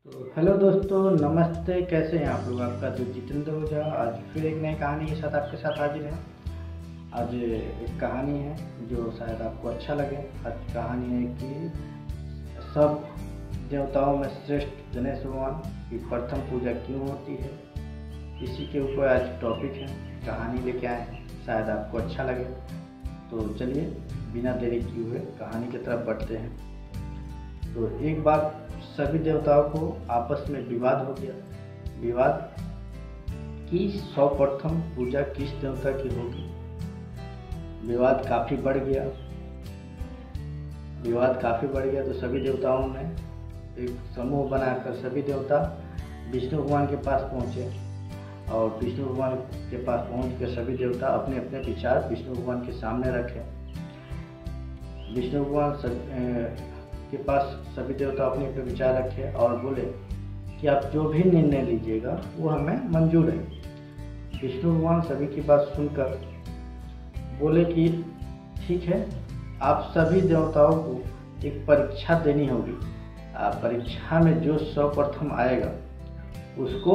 तो हेलो दोस्तों, नमस्ते। कैसे हैं आप लोग? आपका तो जितेंद्र ओझा आज फिर एक नई कहानी के साथ आपके साथ हाजिर है। आज एक कहानी है जो शायद आपको अच्छा लगे। आज कहानी है कि सब देवताओं में श्रेष्ठ गणेश भगवान की प्रथम पूजा क्यों होती है। इसी के ऊपर आज टॉपिक है, कहानी लेके आए हैं, शायद आपको अच्छा लगे। तो चलिए बिना देरी किए हुए कहानी की तरफ बढ़ते हैं। तो एक बार सभी देवताओं को आपस में विवाद हो गया। विवाद कि सर्वप्रथम पूजा किस देवता की होगी। विवाद काफ़ी बढ़ गया। तो सभी देवताओं ने एक समूह बनाकर सभी देवता विष्णु भगवान के पास पहुँचे और विष्णु भगवान के पास पहुँच कर सभी देवता अपने अपने विचार विष्णु भगवान के सामने रखे। विष्णु भगवान के पास सभी देवता अपने अपने विचार रखे और बोले कि आप जो भी निर्णय लीजिएगा वो हमें मंजूर है। विष्णु भगवान सभी की बात सुनकर बोले कि ठीक है, आप सभी देवताओं को एक परीक्षा देनी होगी। परीक्षा में जो सर्वप्रथम आएगा उसको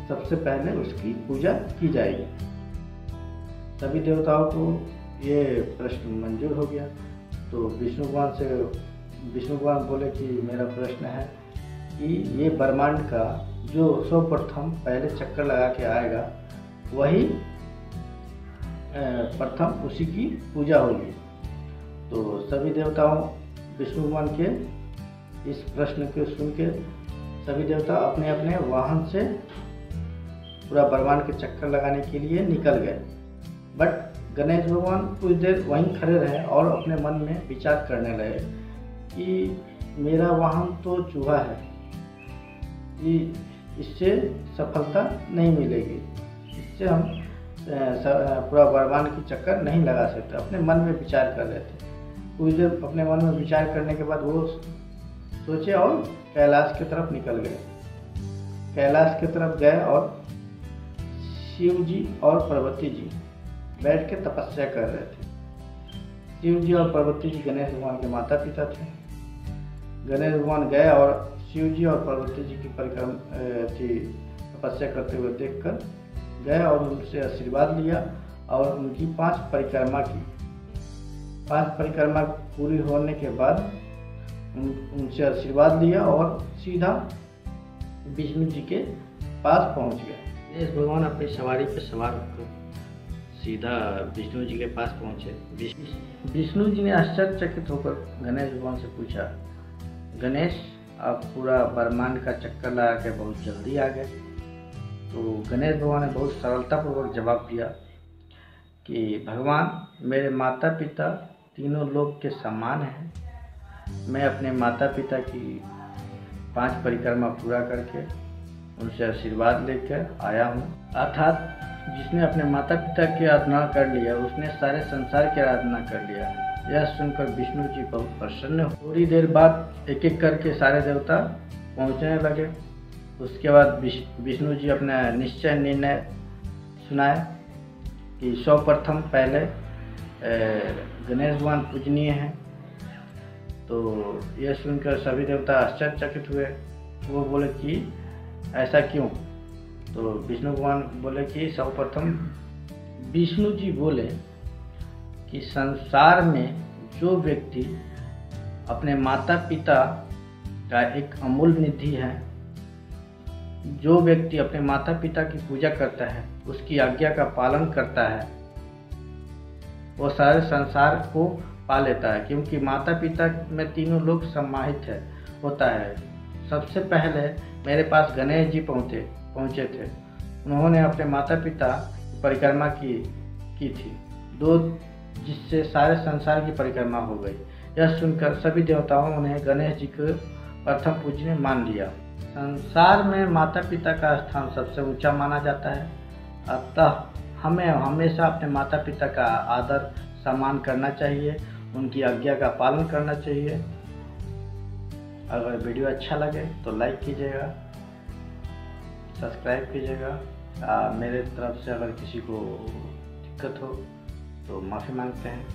सबसे पहले उसकी पूजा की जाएगी। सभी देवताओं को ये प्रश्न मंजूर हो गया। तो विष्णु भगवान बोले कि मेरा प्रश्न है कि ये ब्रह्मांड का जो सर्वप्रथम पहले चक्कर लगा के आएगा वही प्रथम उसी की पूजा होगी। तो सभी देवताओं विष्णु भगवान के इस प्रश्न को सुन के सभी देवता अपने अपने वाहन से पूरा ब्रह्मांड के चक्कर लगाने के लिए निकल गए। बट गणेश भगवान कुछ देर वहीं खड़े रहे और अपने मन में विचार करने लगे कि मेरा वाहन तो चूहा है, कि इससे सफलता नहीं मिलेगी, इससे हम पूरा ब्रह्मांड की चक्कर नहीं लगा सकते। अपने मन में विचार कर रहे थे। कुछ देर अपने मन में विचार करने के बाद वो सोचे और कैलाश की तरफ निकल गए। कैलाश की तरफ गए और शिव जी और पार्वती जी बैठ के तपस्या कर रहे थे। शिव जी और पार्वती जी गणेश भगवान के माता पिता थे। गणेश भगवान गए और शिव जी और पार्वती जी की तपस्या करते हुए देखकर गए और उनसे आशीर्वाद लिया और उनकी 5 परिक्रमा की। 5 परिक्रमा पूरी होने के बाद उनसे आशीर्वाद लिया और सीधा विष्णु जी के पास पहुंच गए। गणेश भगवान अपनी सवारी पर सवार होकर सीधा विष्णु जी के पास पहुंचे। विष्णु जी ने आश्चर्यचकित होकर गणेश भगवान से पूछा, गणेश आप पूरा ब्रह्मांड का चक्कर लगा के बहुत जल्दी आ गए। तो गणेश भगवान ने बहुत सरलतापूर्वक जवाब दिया कि भगवान, मेरे माता पिता तीनों लोक के समान हैं। मैं अपने माता पिता की 5 परिक्रमा पूरा करके उनसे आशीर्वाद लेकर आया हूँ। अर्थात जिसने अपने माता पिता की आराधना कर लिया उसने सारे संसार की आराधना कर लिया। यह सुनकर विष्णु जी बहुत प्रसन्न हुए। थोड़ी देर बाद एक एक करके सारे देवता पहुंचने लगे। उसके बाद विष्णु जी अपना निर्णय सुनाए कि सर्वप्रथम पहले गणेश भगवान पूजनीय हैं। तो यह सुनकर सभी देवता आश्चर्यचकित हुए। वो बोले कि ऐसा क्यों? तो विष्णु भगवान बोले कि सर्वप्रथम विष्णु जी बोले कि संसार में जो व्यक्ति अपने माता पिता का एक अमूल्य निधि है, जो व्यक्ति अपने माता पिता की पूजा करता है, उसकी आज्ञा का पालन करता है, वो सारे संसार को पा लेता है। क्योंकि माता पिता में तीनों लोग समाहित होता है। सबसे पहले मेरे पास गणेश जी पहुँचे थे। उन्होंने अपने माता पिता की परिक्रमा की थी, जिससे सारे संसार की परिक्रमा हो गई। यह सुनकर सभी देवताओं ने गणेश जी को प्रथम पूजनीय मान लिया। संसार में माता पिता का स्थान सबसे ऊंचा माना जाता है। अतः हमें हमेशा अपने माता पिता का आदर सम्मान करना चाहिए, उनकी आज्ञा का पालन करना चाहिए। अगर वीडियो अच्छा लगे तो लाइक कीजिएगा, सब्सक्राइब कीजिएगा। मेरे तरफ से अगर किसी को दिक्कत हो तो माफ़ी मांगते हैं।